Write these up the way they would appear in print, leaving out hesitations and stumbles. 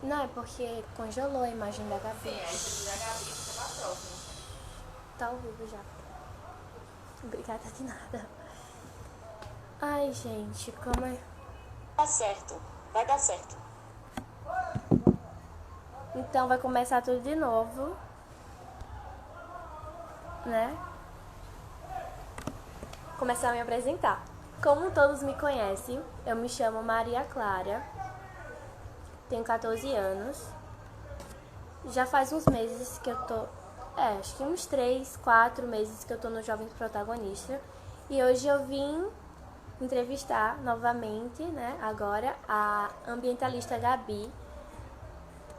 Não, é porque congelou a imagem da Sim, Gabi. a imagem da Gabi fica pra próxima. Tá ao vivo já. Obrigada de nada. Ai, gente, como é. Tá certo. Vai dar certo. Então vai começar tudo de novo, né? Começar a me apresentar. Como todos me conhecem, eu me chamo Maria Clara, tenho 14 anos. Já faz uns meses que eu tô. Acho que uns 3, 4 meses que eu tô no Jovem Protagonista. E hoje eu vim entrevistar novamente, né? Agora, a ambientalista Gabi.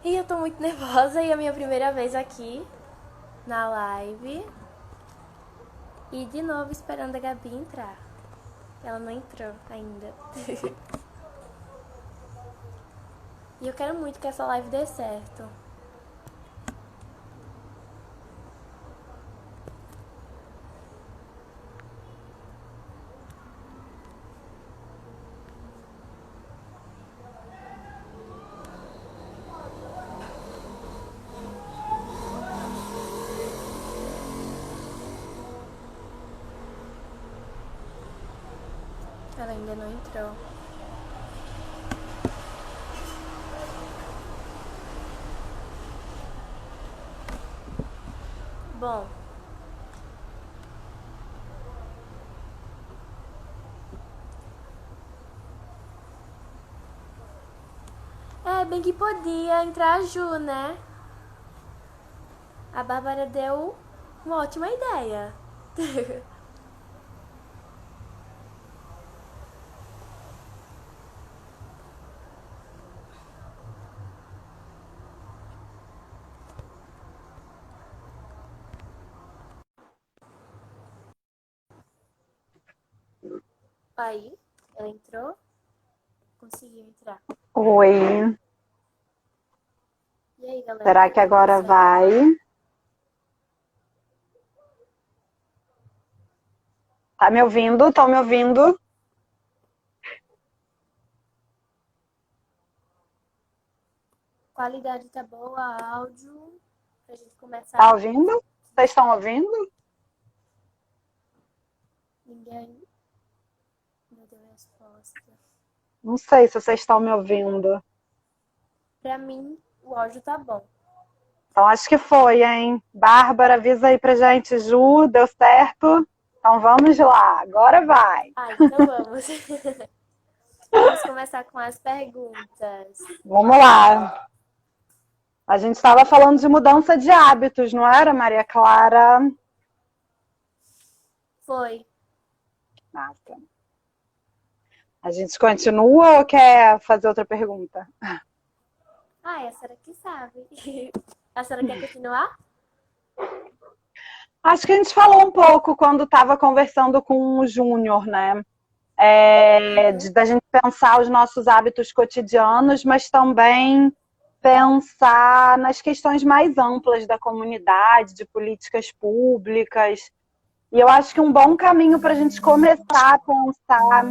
E eu tô muito nervosa e é a minha primeira vez aqui na live. E de novo esperando a Gabi entrar. Ela não entrou ainda. E eu quero muito que essa live dê certo. Ela ainda não entrou. Bom, bem que podia entrar a Ju, né? A Bárbara deu uma ótima ideia. Aí, ela entrou, conseguiu entrar. Oi, E aí, galera, será tá que tudo agora certo? vai? Tá me ouvindo? Estão me ouvindo? Qualidade tá boa, áudio, pra gente Tá começar. ouvindo? Vocês estão ouvindo? Ninguém me deu resposta. Não sei se vocês estão me ouvindo. Pra mim, o áudio tá bom. Então acho que foi, hein? Bárbara, avisa aí pra gente. Ju, deu certo? Então vamos lá, agora vai. Então vamos. Vamos começar com as perguntas. Vamos lá. A gente estava falando de mudança de hábitos, não era, Maria Clara? Foi. Massa. A gente continua ou quer fazer outra pergunta? A senhora que sabe. A senhora quer continuar? Acho que a gente falou um pouco quando estava conversando com o Júnior, né? Da gente pensar os nossos hábitos cotidianos, mas também pensar nas questões mais amplas da comunidade, de políticas públicas. E eu acho que um bom caminho para a gente começar a pensar,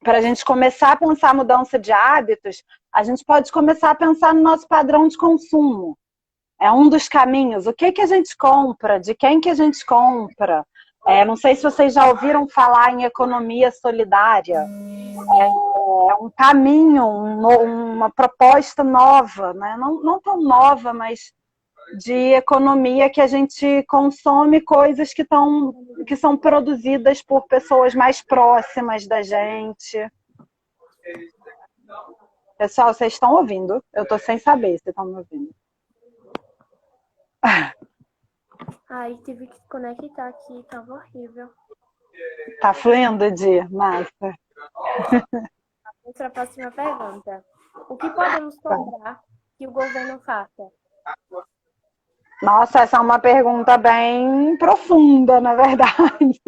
para a gente começar a pensar a mudança de hábitos, a gente pode começar a pensar no nosso padrão de consumo. É um dos caminhos. O que, que a gente compra? De quem que a gente compra? Não sei se vocês já ouviram falar em economia solidária. É um caminho, uma proposta nova, né? Não tão nova, mas de economia que a gente consome coisas que são produzidas por pessoas mais próximas da gente. Pessoal, vocês estão ouvindo? Eu estou sem saber se estão me ouvindo. Aí tive que conectar aqui, tava horrível. Tá fluindo, Di? Massa. Vamos para a próxima pergunta. O que podemos cobrar que o governo faça? Nossa, essa é uma pergunta bem profunda, na verdade.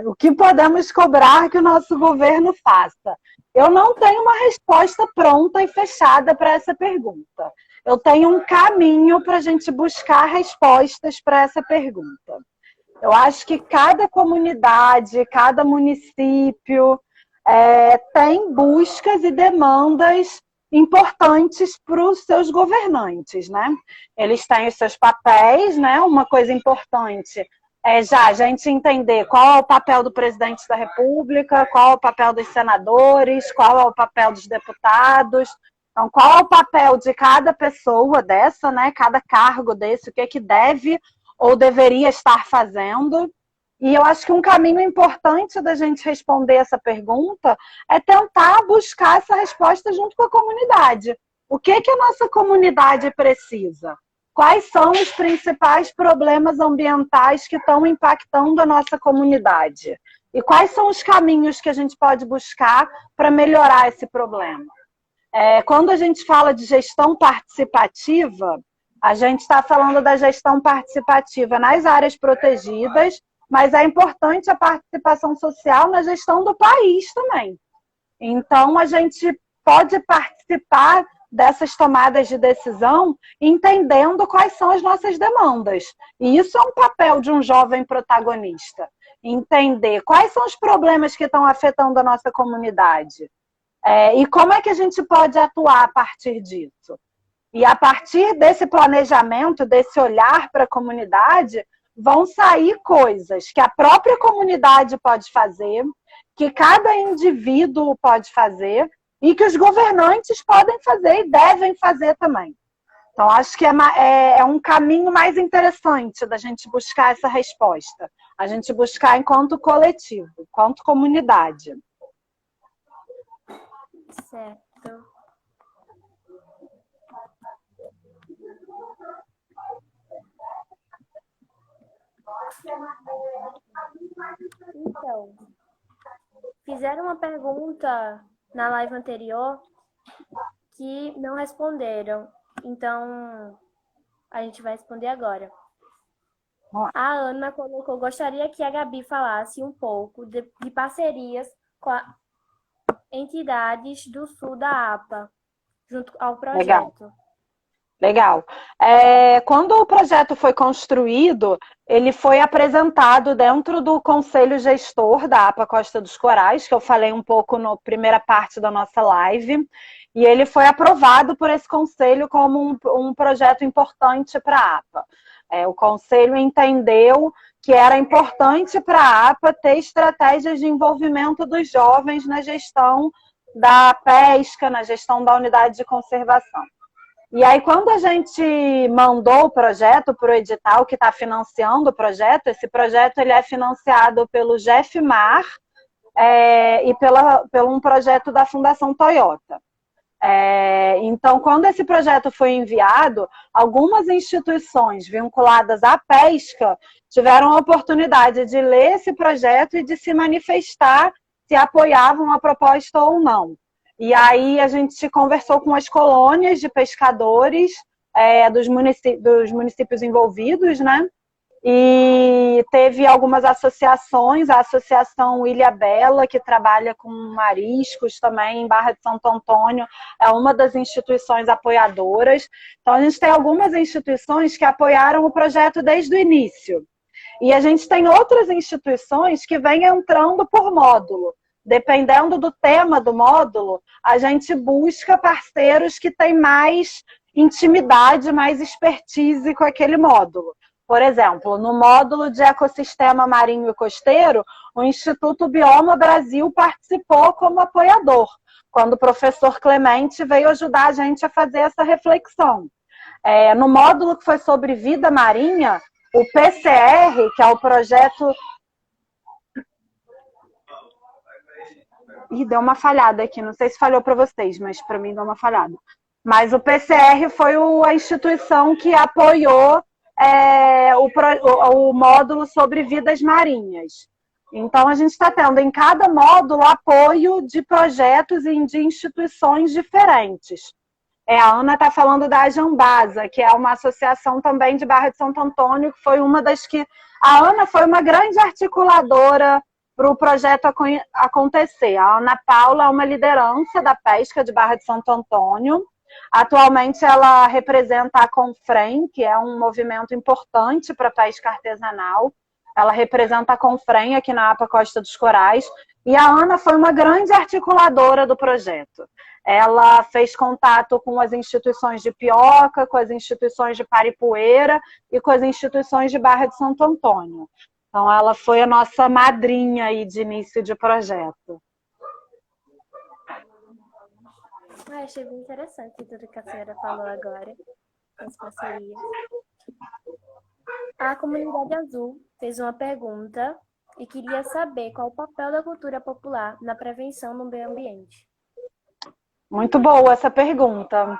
O que podemos cobrar que o nosso governo faça? Eu não tenho uma resposta pronta e fechada para essa pergunta. Eu tenho um caminho para a gente buscar respostas para essa pergunta. Eu acho que cada comunidade, cada município tem buscas e demandas importantes para os seus governantes, né? Eles têm os seus papéis, né? Uma coisa importante já a gente entender qual é o papel do presidente da República, qual é o papel dos senadores, qual é o papel dos deputados. Então, qual é o papel de cada pessoa dessa, né? Cada cargo desse, o que é que deve ou deveria estar fazendo. E eu acho que um caminho importante da gente responder essa pergunta é tentar buscar essa resposta junto com a comunidade. O que que a nossa comunidade precisa? Quais são os principais problemas ambientais que estão impactando a nossa comunidade? E quais são os caminhos que a gente pode buscar para melhorar esse problema? Quando a gente fala de gestão participativa, a gente está falando da gestão participativa nas áreas protegidas, mas é importante a participação social na gestão do país também. Então, a gente pode participar dessas tomadas de decisão entendendo quais são as nossas demandas. E isso é um papel de um jovem protagonista. Entender quais são os problemas que estão afetando a nossa comunidade. E como é que a gente pode atuar a partir disso? E a partir desse planejamento, desse olhar para a comunidade, vão sair coisas que a própria comunidade pode fazer, que cada indivíduo pode fazer e que os governantes podem fazer e devem fazer também. Então, acho que é um caminho mais interessante da gente buscar essa resposta. A gente buscar enquanto coletivo, enquanto comunidade. Certo. Então, fizeram uma pergunta na live anterior que não responderam. Então, a gente vai responder agora. A Ana colocou, gostaria que a Gabi falasse um pouco de parcerias com entidades do sul da APA, junto ao projeto. Legal. Quando o projeto foi construído, ele foi apresentado dentro do Conselho Gestor da APA Costa dos Corais, que eu falei um pouco na primeira parte da nossa live, e ele foi aprovado por esse conselho como um projeto importante para a APA. O conselho entendeu que era importante para a APA ter estratégias de envolvimento dos jovens na gestão da pesca, na gestão da unidade de conservação. E aí, quando a gente mandou o projeto para o edital que está financiando o projeto, esse projeto ele é financiado pelo GEFMAR e pelo um projeto da Fundação Toyota. Então, quando esse projeto foi enviado, algumas instituições vinculadas à pesca tiveram a oportunidade de ler esse projeto e de se manifestar se apoiavam a proposta ou não. E aí a gente conversou com as colônias de pescadores dos municípios envolvidos, né? E teve algumas associações, a Associação Ilha Bela, que trabalha com mariscos também em Barra de Santo Antônio, é uma das instituições apoiadoras. Então a gente tem algumas instituições que apoiaram o projeto desde o início. E a gente tem outras instituições que vêm entrando por módulo. Dependendo do tema do módulo, a gente busca parceiros que têm mais intimidade, mais expertise com aquele módulo. Por exemplo, no módulo de ecossistema marinho e costeiro, o Instituto Bioma Brasil participou como apoiador, quando o professor Clemente veio ajudar a gente a fazer essa reflexão. No módulo que foi sobre vida marinha, o PCR, que é o projeto... Ih, deu uma falhada aqui, não sei se falhou para vocês, mas para mim deu uma falhada. Mas o PCR foi a instituição que apoiou o módulo sobre vidas marinhas. Então, a gente está tendo em cada módulo apoio de projetos e de instituições diferentes. A Ana está falando da Jambasa, que é uma associação também de Barra de Santo Antônio, que foi uma das que... A Ana foi uma grande articuladora para o projeto acontecer. A Ana Paula é uma liderança da pesca de Barra de Santo Antônio. Atualmente ela representa a Confrem, que é um movimento importante para a pesca artesanal. ela representa a Confrem aqui na APA Costa dos Corais, e a Ana foi uma grande articuladora do projeto. Ela fez contato com as instituições de Pioca, com as instituições de Paripueira e com as instituições de Barra de Santo Antônio. Então, ela foi a nossa madrinha aí de início de projeto. Achei bem interessante tudo que a senhora falou agora, as parcerias. A Comunidade Azul fez uma pergunta e queria saber qual o papel da cultura popular na prevenção do meio ambiente. Muito boa essa pergunta.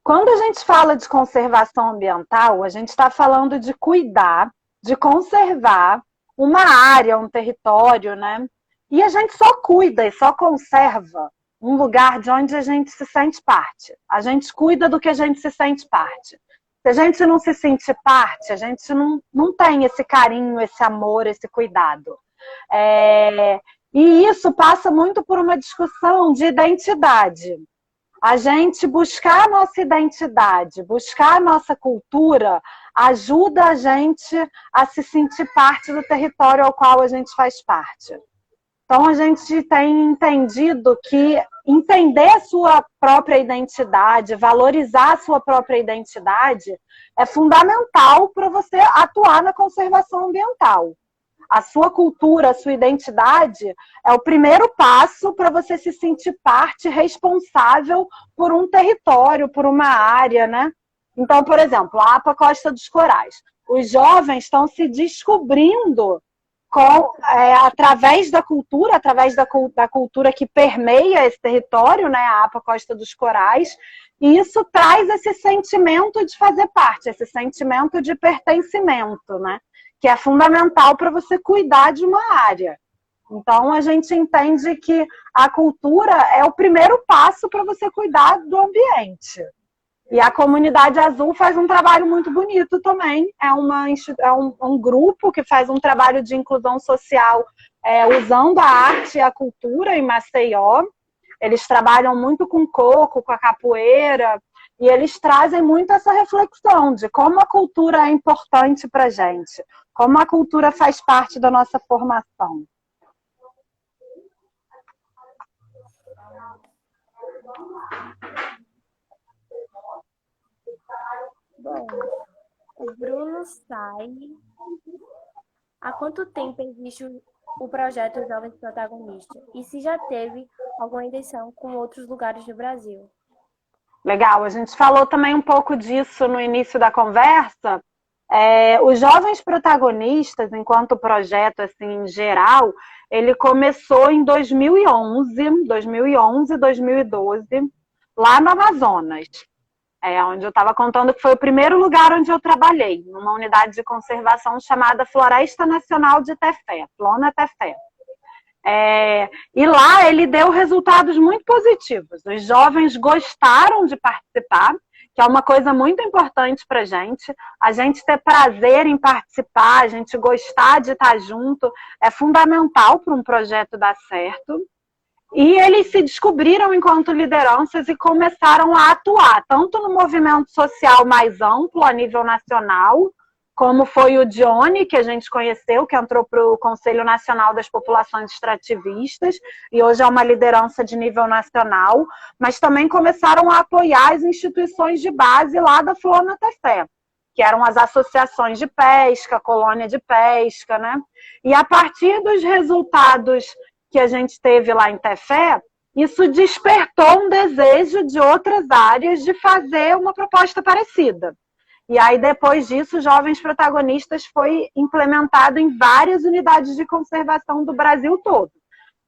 Quando a gente fala de conservação ambiental, a gente está falando de cuidar, de conservar uma área, um território, né? E a gente só cuida e só conserva um lugar de onde a gente se sente parte. A gente cuida do que a gente se sente parte. Se a gente não se sente parte, a gente não tem esse carinho, esse amor, esse cuidado. E isso passa muito por uma discussão de identidade. A gente buscar a nossa identidade, buscar a nossa cultura, ajuda a gente a se sentir parte do território ao qual a gente faz parte. Então, a gente tem entendido que entender a sua própria identidade, valorizar a sua própria identidade, é fundamental para você atuar na conservação ambiental. A sua cultura, a sua identidade é o primeiro passo para você se sentir parte responsável por um território, por uma área, né? Então, por exemplo, a APA Costa dos Corais. Os jovens estão se descobrindo através da cultura, da cultura que permeia esse território, né, a APA Costa dos Corais, e isso traz esse sentimento de fazer parte, esse sentimento de pertencimento, né, que é fundamental para você cuidar de uma área. Então, a gente entende que a cultura é o primeiro passo para você cuidar do ambiente. E a Comunidade Azul faz um trabalho muito bonito também. É um grupo que faz um trabalho de inclusão social usando a arte e a cultura em Maceió. Eles trabalham muito com coco, com a capoeira, e eles trazem muito essa reflexão de como a cultura é importante para a gente, como a cultura faz parte da nossa formação. Bom, o Bruno sai. Há quanto tempo existe o projeto Jovens Protagonistas? E se já teve alguma edição com outros lugares do Brasil? Legal, a gente falou também um pouco disso no início da conversa. Os Jovens Protagonistas, enquanto projeto assim, em geral, ele começou em 2011, 2012, lá no Amazonas. Onde eu estava contando que foi o primeiro lugar onde eu trabalhei, numa unidade de conservação chamada Floresta Nacional de Tefé, Flona Tefé. E lá ele deu resultados muito positivos. Os jovens gostaram de participar, que é uma coisa muito importante para a gente ter prazer em participar, a gente gostar de estar junto, é fundamental para um projeto dar certo. E eles se descobriram enquanto lideranças e começaram a atuar, tanto no movimento social mais amplo, a nível nacional, como foi o Dione, que a gente conheceu, que entrou para o Conselho Nacional das Populações Extrativistas, e hoje é uma liderança de nível nacional, mas também começaram a apoiar as instituições de base lá da Flona Tefé, que eram as associações de pesca, colônia de pesca, né? E a partir dos resultados que a gente teve lá em Tefé, isso despertou um desejo de outras áreas de fazer uma proposta parecida. E aí, depois disso, Jovens Protagonistas foi implementado em várias unidades de conservação do Brasil todo.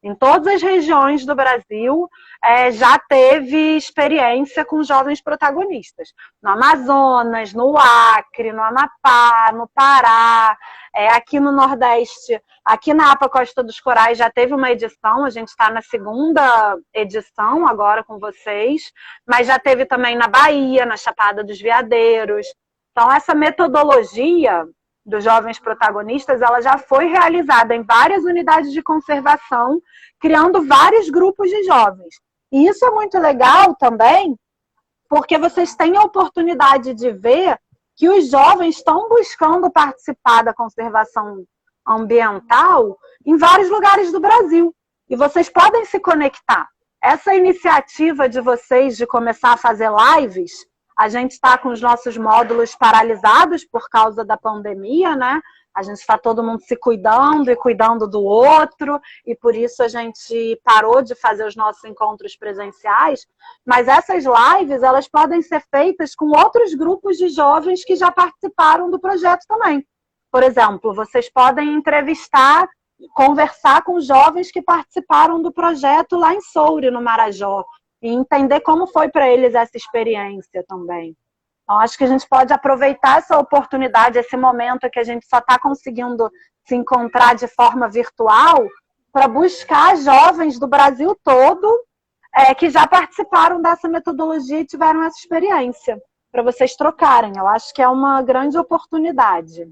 Em todas as regiões do Brasil, já teve experiência com jovens protagonistas. No Amazonas, no Acre, no Amapá, no Pará, aqui no Nordeste, aqui na APA Costa dos Corais já teve uma edição, a gente está na segunda edição agora com vocês, mas já teve também na Bahia, na Chapada dos Veadeiros. Então, essa metodologia dos jovens protagonistas, ela já foi realizada em várias unidades de conservação, criando vários grupos de jovens. E isso é muito legal também, porque vocês têm a oportunidade de ver que os jovens estão buscando participar da conservação ambiental em vários lugares do Brasil. E vocês podem se conectar. Essa iniciativa de vocês de começar a fazer lives, a gente está com os nossos módulos paralisados por causa da pandemia, né? A gente está todo mundo se cuidando e cuidando do outro, e por isso a gente parou de fazer os nossos encontros presenciais. Mas essas lives, elas podem ser feitas com outros grupos de jovens que já participaram do projeto também. Por exemplo, vocês podem entrevistar, conversar com jovens que participaram do projeto lá em Soure, no Marajó, e entender como foi para eles essa experiência também. Então, acho que a gente pode aproveitar essa oportunidade, esse momento que a gente só está conseguindo se encontrar de forma virtual, para buscar jovens do Brasil todo que já participaram dessa metodologia e tiveram essa experiência, para vocês trocarem. Eu acho que é uma grande oportunidade.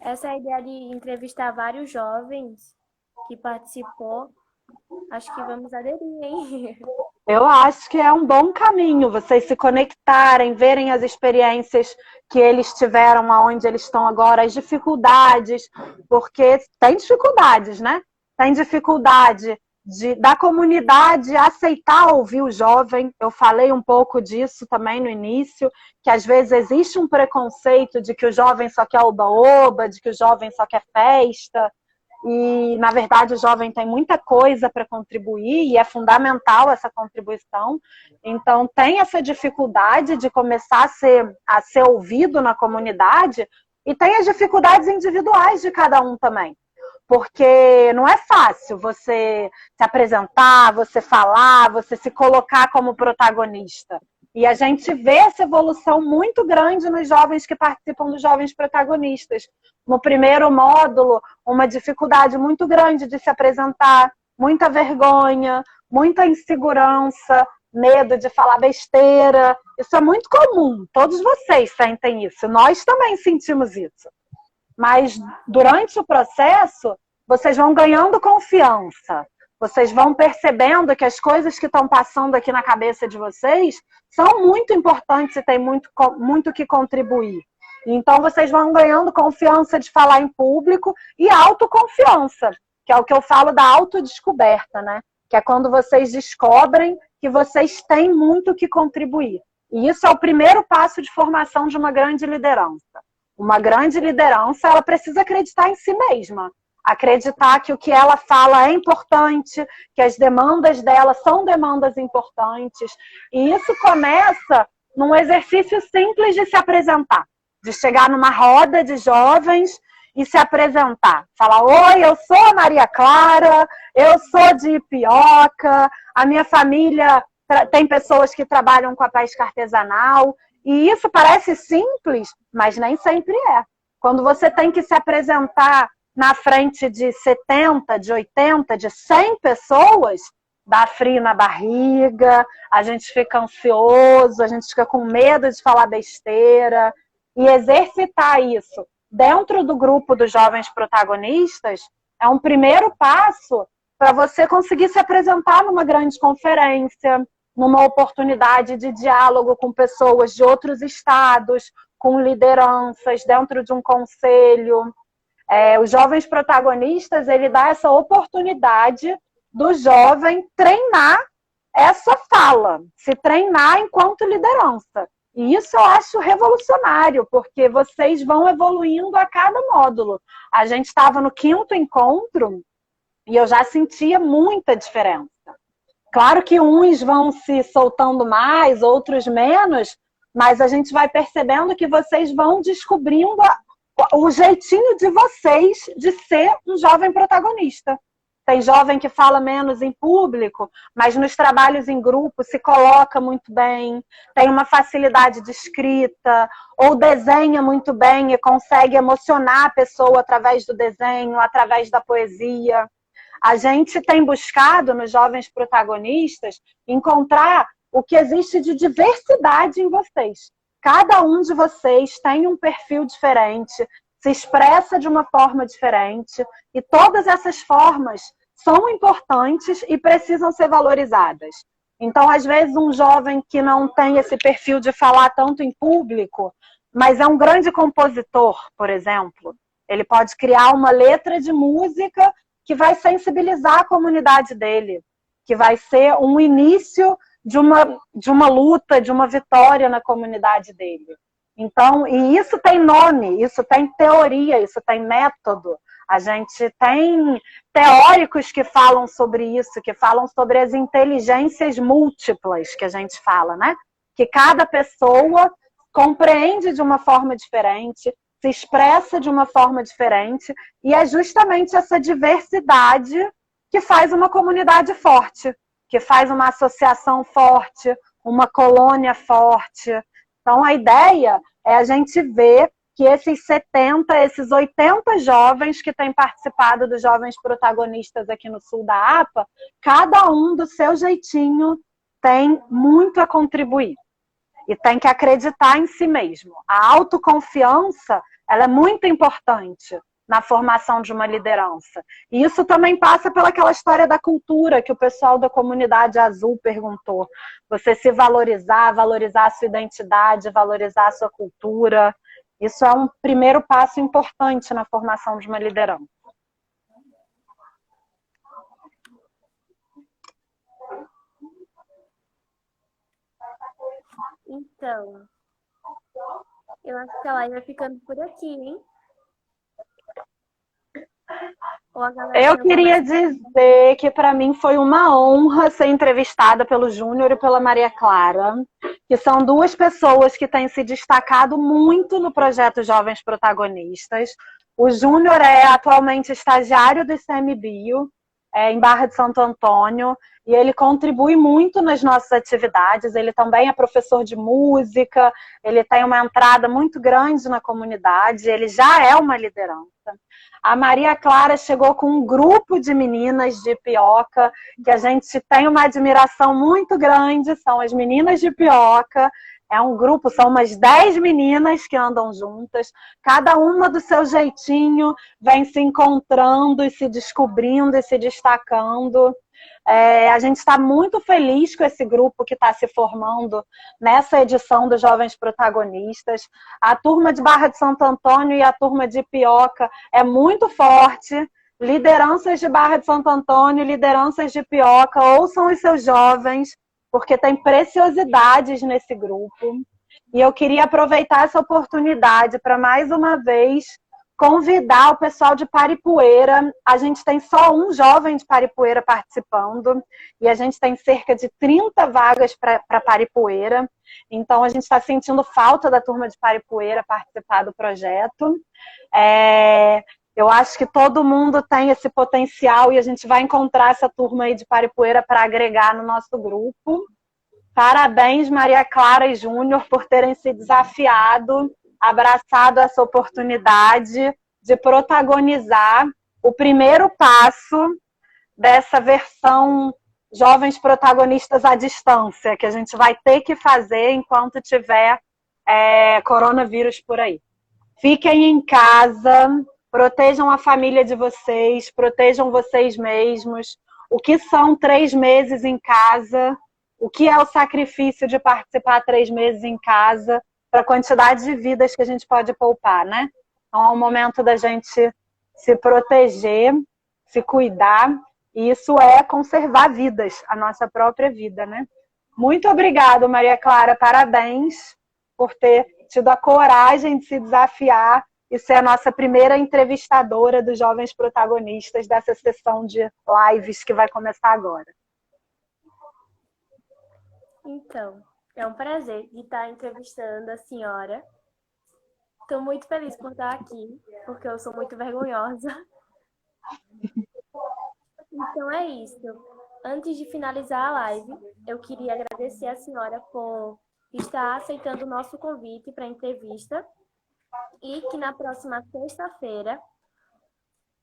Essa ideia de entrevistar vários jovens que participou, acho que vamos aderir, hein? Eu acho que é um bom caminho vocês se conectarem, verem as experiências que eles tiveram, aonde eles estão agora, as dificuldades, porque tem dificuldades, né? Tem dificuldade da comunidade aceitar ouvir o jovem. Eu falei um pouco disso também no início, que às vezes existe um preconceito de que o jovem só quer oba-oba, de que o jovem só quer festa. E, na verdade, o jovem tem muita coisa para contribuir e é fundamental essa contribuição. Então, tem essa dificuldade de começar a ser ouvido na comunidade e tem as dificuldades individuais de cada um também. Porque não é fácil você se apresentar, você falar, você se colocar como protagonista. E a gente vê essa evolução muito grande nos jovens que participam dos jovens protagonistas. No primeiro módulo, uma dificuldade muito grande de se apresentar, muita vergonha, muita insegurança, medo de falar besteira. Isso é muito comum, todos vocês sentem isso, nós também sentimos isso. Mas durante o processo, vocês vão ganhando confiança. Vocês vão percebendo que as coisas que estão passando aqui na cabeça de vocês são muito importantes e têm muito que contribuir. Então, vocês vão ganhando confiança de falar em público e autoconfiança, que é o que eu falo da autodescoberta, né? Que é quando vocês descobrem que vocês têm muito que contribuir. E isso é o primeiro passo de formação de uma grande liderança. Uma grande liderança, ela precisa acreditar em si mesma. Acreditar que o que ela fala é importante, que as demandas dela são demandas importantes. E isso começa num exercício simples de se apresentar, de chegar numa roda de jovens e se apresentar. Falar, oi, eu sou a Maria Clara, eu sou de Ipioca, a minha família tem pessoas que trabalham com a pesca artesanal. E isso parece simples, mas nem sempre é. Quando você tem que se apresentar na frente de 70, de 80, de 100 pessoas, dá frio na barriga, a gente fica ansioso, a gente fica com medo de falar besteira. E exercitar isso dentro do grupo dos jovens protagonistas é um primeiro passo para você conseguir se apresentar numa grande conferência, numa oportunidade de diálogo com pessoas de outros estados, com lideranças, dentro de um conselho. Os jovens protagonistas, ele dá essa oportunidade do jovem treinar essa fala, se treinar enquanto liderança. E isso eu acho revolucionário, porque vocês vão evoluindo a cada módulo. A gente estava no 5º encontro e eu já sentia muita diferença. Claro que uns vão se soltando mais, outros menos, mas a gente vai percebendo que vocês vão descobrindo o jeitinho de vocês de ser um jovem protagonista. Tem jovem que fala menos em público, mas nos trabalhos em grupo se coloca muito bem, tem uma facilidade de escrita, ou desenha muito bem e consegue emocionar a pessoa através do desenho, através da poesia. A gente tem buscado nos jovens protagonistas encontrar o que existe de diversidade em vocês. Cada um de vocês tem um perfil diferente, se expressa de uma forma diferente, e todas essas formas são importantes e precisam ser valorizadas. Então, às vezes, um jovem que não tem esse perfil de falar tanto em público, mas é um grande compositor, por exemplo, ele pode criar uma letra de música que vai sensibilizar a comunidade dele, que vai ser um início de uma luta, de uma vitória na comunidade dele. Então, e isso tem nome, isso tem teoria, isso tem método. A gente tem teóricos que falam sobre isso, que falam sobre as inteligências múltiplas que a gente fala, né? Que cada pessoa compreende de uma forma diferente, se expressa de uma forma diferente, e é justamente essa diversidade que faz uma comunidade forte, que faz uma associação forte, uma colônia forte. Então, a ideia é a gente ver que esses 70, esses 80 jovens que têm participado dos Jovens Protagonistas aqui no sul da APA, cada um do seu jeitinho tem muito a contribuir. E tem que acreditar em si mesmo. A autoconfiança, ela é muito importante na formação de uma liderança. E isso também passa pelaquela história da cultura que o pessoal da comunidade azul perguntou. Você se valorizar, valorizar a sua identidade, valorizar a sua cultura. Isso é um primeiro passo importante na formação de uma liderança. Então, eu acho que a live vai ficando por aqui, hein? Eu queria dizer que para mim foi uma honra ser entrevistada pelo Júnior e pela Maria Clara, que são duas pessoas que têm se destacado muito no projeto Jovens Protagonistas. O Júnior é atualmente estagiário do ICMBio, em Barra de Santo Antônio, e ele contribui muito nas nossas atividades. Ele também é professor de música, ele tem uma entrada muito grande na comunidade, ele já é uma liderança. A Maria Clara chegou com um grupo de meninas de Ipioca, que a gente tem uma admiração muito grande, são as meninas de Ipioca. É um grupo, são umas 10 meninas que andam juntas, cada uma do seu jeitinho vem se encontrando e se descobrindo e se destacando. A gente está muito feliz com esse grupo que está se formando nessa edição dos Jovens Protagonistas. A turma de Barra de Santo Antônio e a turma de Ipioca é muito forte. Lideranças de Barra de Santo Antônio, lideranças de Ipioca, ouçam os seus jovens, porque tem preciosidades nesse grupo. E eu queria aproveitar essa oportunidade para, mais uma vez, convidar o pessoal de Paripueira. A gente tem só um jovem de Paripueira participando, e a gente tem cerca de 30 vagas para Paripueira. Então, a gente está sentindo falta da turma de Paripueira participar do projeto. Eu acho que todo mundo tem esse potencial e a gente vai encontrar essa turma aí de Paripueira para agregar no nosso grupo. Parabéns, Maria Clara e Júnior, por terem se desafiado, abraçado essa oportunidade de protagonizar o primeiro passo dessa versão Jovens Protagonistas à distância, que a gente vai ter que fazer enquanto tiver coronavírus por aí. Fiquem em casa, protejam a família de vocês, protejam vocês mesmos. O que são 3 meses em casa? O que é o sacrifício de participar 3 meses em casa para a quantidade de vidas que a gente pode poupar, né? Então, é o momento da gente se proteger, se cuidar, e isso é conservar vidas, a nossa própria vida, né? Muito obrigada, Maria Clara, parabéns por ter tido a coragem de se desafiar e ser a nossa primeira entrevistadora dos Jovens Protagonistas dessa sessão de lives que vai começar agora. Então, é um prazer de estar entrevistando a senhora. Estou muito feliz por estar aqui, porque eu sou muito vergonhosa. Então é isso. Antes de finalizar a live, eu queria agradecer a senhora por estar aceitando o nosso convite para a entrevista e que na próxima sexta-feira,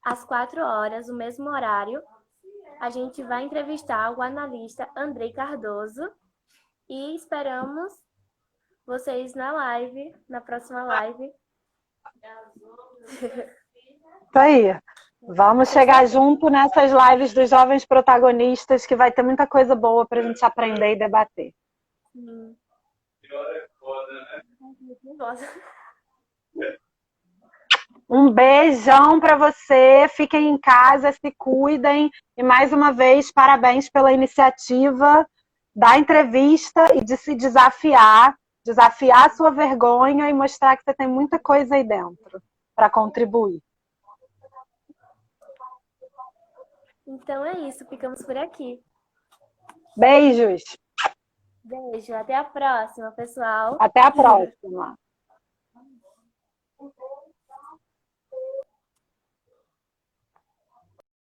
às 4 horas, o mesmo horário, a gente vai entrevistar o analista Andrei Cardoso e esperamos vocês na live, na próxima live. Isso aí. Vamos chegar junto nessas lives dos jovens protagonistas, que vai ter muita coisa boa para a gente aprender e debater. Sim. Nossa. Um beijão para você, fiquem em casa, se cuidem e mais uma vez parabéns pela iniciativa da entrevista e de se desafiar a sua vergonha e mostrar que você tem muita coisa aí dentro para contribuir. Então é isso, ficamos por aqui. Beijos. Beijo, até a próxima, pessoal. Até a próxima.